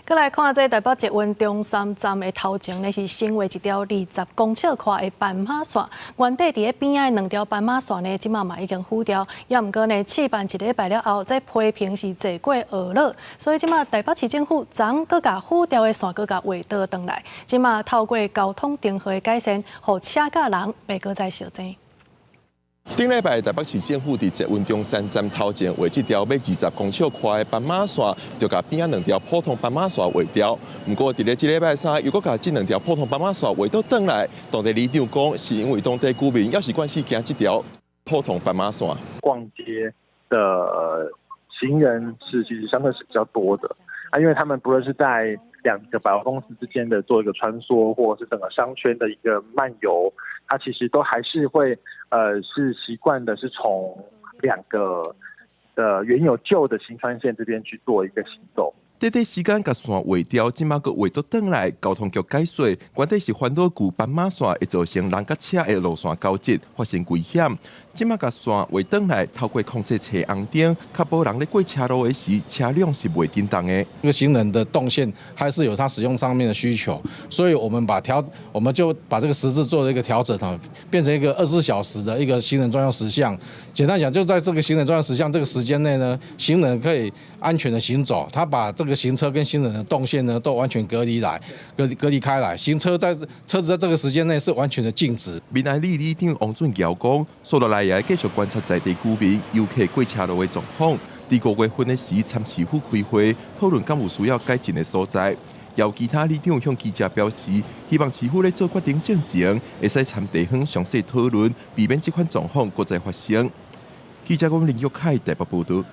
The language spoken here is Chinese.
再来看这台北捷运中山站的头前呢，是新画一条20公尺宽的斑马线，原底伫个边仔2条斑马线呢，即马嘛已经糊掉，也毋过呢，试办一礼拜了后，再批评是坐过恶落，所以即马台北市政府昨搁甲糊掉的线搁甲画倒转来，即马透过交通灯号的改善，互车甲人袂搁再相争。顶礼拜台北市政府伫捷运中山站头前画一条要20公尺宽的斑马线，就甲边仔2条普通斑马线画掉。不过伫咧这礼拜三，又搁甲这2条普通斑马线画倒转来。当地里长讲，是因为当地居民要习惯是行这条普通斑马线。逛街的行人是其实相对是比较多的啊，因为他们不论是在2个百货公司之间的做一个穿梭，或者是整个商圈的一个漫游，它其实都还是会是习惯的是从2个原有旧的新川线这边去做一个行动。短短时间甲线画掉，即马个画倒转来，交通局解说，原底是环岛旧斑马线会造成人甲车的路线交接，发生危险。即马甲线画转来，透过控制车红灯，确保人咧过车路的时，车辆是袂震动的。这个行人的动线还是有它使用上面的需求，所以我们就把这个时制做了一个调整哈，变成一个24小时的一个行人专用时相。简单讲，就在这个行人专用时相这个时间内呢，行人可以安全的行走。他把这个行车跟行人的动线呢都完全隔离开来，车子在这个时间内是完全的静止。民爱里里长王俊尧讲，所落来也继续观察在地居民、游客过车路的状况。伫5月份的时，参市府开会讨论敢有需要改进的所在。由其他里长向记者表示，希望市府咧做决定之前，会使参地方详细讨论，避免这款状况再发生。记者讲林玉凯台北报道。